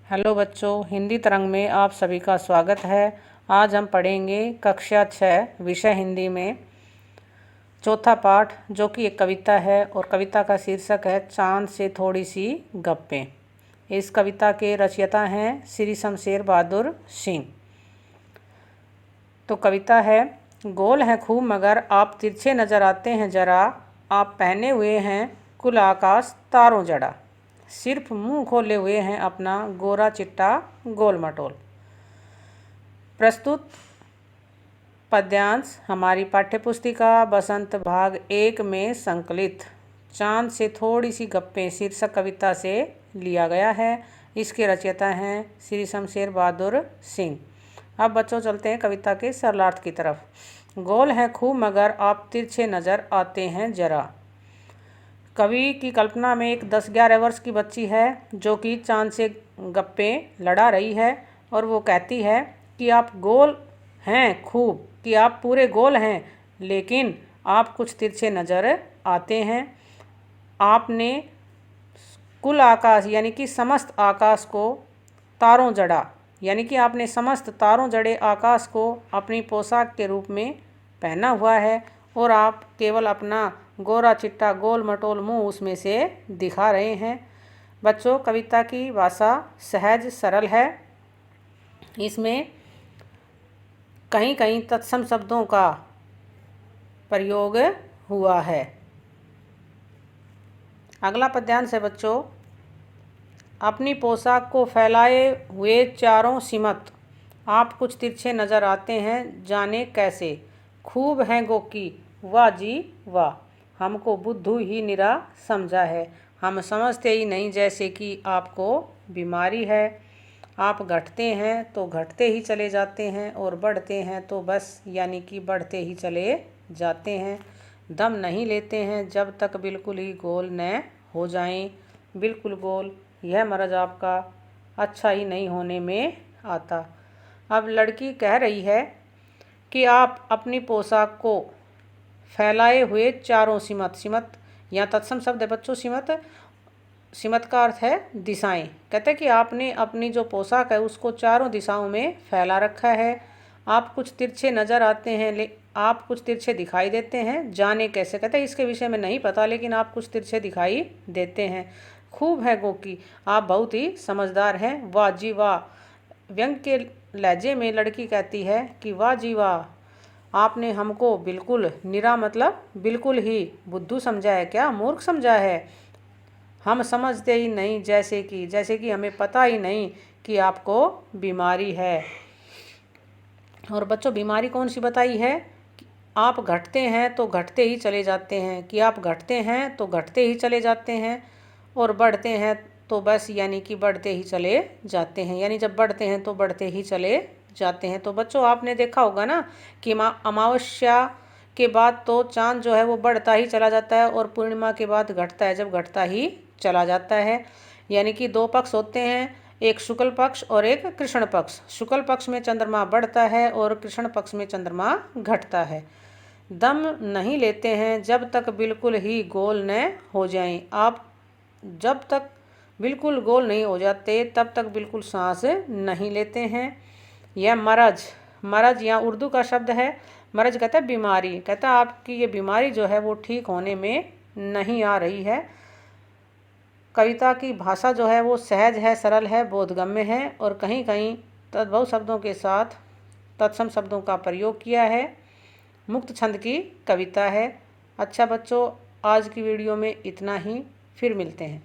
Hello बच्चों, हिंदी तरंग में आप सभी का स्वागत है। आज हम पढ़ेंगे कक्षा 6 विषय हिंदी में चौथा पाठ, जो कि एक कविता है और कविता का शीर्षक है चांद से थोड़ी सी गप्पें। इस कविता के रचयिता हैं श्री शमशेर बहादुर सिंह। तो कविता है, गोल हैं खूब मगर आप तिरछे नज़र आते हैं जरा, आप पहने हुए हैं कुल आकाश तारों जड़ा, सिर्फ मुंह खोले हुए हैं अपना गोरा चिट्टा गोल मटोल। प्रस्तुत पद्यांश हमारी पाठ्यपुस्तिका बसंत भाग 1 में संकलित चांद से थोड़ी सी गप्पें शीर्षक कविता से लिया गया है। इसके रचयिता हैं श्री शमशेर बहादुर सिंह। अब बच्चों चलते हैं कविता के सरलार्थ की तरफ। गोल हैं खूब मगर आप तिरछे नज़र आते हैं जरा। कवि की कल्पना में एक 10-11 वर्ष की बच्ची है जो कि चांद से गप्पे लड़ा रही है और वो कहती है कि आप गोल हैं खूब, कि आप पूरे गोल हैं, लेकिन आप कुछ तिरछे नज़र आते हैं। आपने कुल आकाश यानी कि समस्त आकाश को तारों जड़ा, यानी कि आपने समस्त तारों जड़े आकाश को अपनी पोशाक के रूप में पहना हुआ है और आप केवल अपना गोरा चिट्टा गोल मटोल मुंह उसमें से दिखा रहे हैं। बच्चों, कविता की भाषा सहज सरल है। इसमें कहीं कहीं तत्सम शब्दों का प्रयोग हुआ है। अगला पद्यांश है बच्चों, अपनी पोशाक को फैलाए हुए चारों सिमत, आप कुछ तिरछे नज़र आते हैं जाने कैसे, खूब हैं गोकी वाह जी वाह, हमको बुद्धू ही निरा समझा है, हम समझते ही नहीं जैसे कि आपको बीमारी है। आप घटते हैं तो घटते ही चले जाते हैं और बढ़ते हैं तो बस यानी कि बढ़ते ही चले जाते हैं। दम नहीं लेते हैं जब तक बिल्कुल ही गोल न हो जाएं, बिल्कुल गोल यह मर्ज आपका अच्छा ही नहीं होने में आता। अब लड़की कह रही है कि आप अपनी पोशाक को फैलाए हुए चारों सिमत, सिमत यहाँ तत्सम शब्द है बच्चों। सिमत, सिमत का अर्थ है दिशाएं। कहते हैं कि आपने अपनी जो पोशाक है उसको चारों दिशाओं में फैला रखा है। आप कुछ तिरछे नज़र आते हैं, आप कुछ तिरछे दिखाई देते हैं, जाने कैसे। कहते हैं इसके विषय में नहीं पता, लेकिन आप कुछ तिरछे दिखाई देते हैं। खूब है गोकी, आप बहुत ही समझदार हैं, वाह जी वाह। व्यंग के लहजे में लड़की कहती है कि वाह जी वाह, आपने हमको बिल्कुल निरा मतलब बिल्कुल ही बुद्धू समझा है, क्या मूर्ख समझा है। हम समझते ही नहीं जैसे कि हमें पता ही नहीं कि आपको बीमारी है। और बच्चों, बीमारी कौन सी बताई है? आप घटते हैं तो घटते ही चले जाते हैं, कि आप घटते हैं तो घटते ही चले जाते हैं और बढ़ते हैं तो बस यानी कि बढ़ते ही चले जाते हैं, यानी जब बढ़ते हैं तो बढ़ते ही चले जाते हैं। तो बच्चों, आपने देखा होगा ना कि अमावस्या के बाद तो चांद जो है वो बढ़ता ही चला जाता है और पूर्णिमा के बाद घटता है जब घटता ही चला जाता है। यानी कि 2 पक्ष होते हैं, एक शुक्ल पक्ष और एक कृष्ण पक्ष। शुक्ल पक्ष में चंद्रमा बढ़ता है और कृष्ण पक्ष में चंद्रमा घटता है। दम नहीं लेते हैं जब तक बिल्कुल ही गोल न हो जाएं, आप जब तक बिल्कुल गोल नहीं हो जाते तब तक बिल्कुल सांस नहीं लेते हैं। यह मरज, मरज यहाँ उर्दू का शब्द है। मरज कहता है बीमारी, कहता है आपकी ये बीमारी जो है वो ठीक होने में नहीं आ रही है। कविता की भाषा जो है वो सहज है, सरल है, बोधगम्य है और कहीं कहीं तद्भव शब्दों के साथ तत्सम शब्दों का प्रयोग किया है। मुक्त छंद की कविता है। अच्छा बच्चों, आज की वीडियो में इतना ही, फिर मिलते हैं।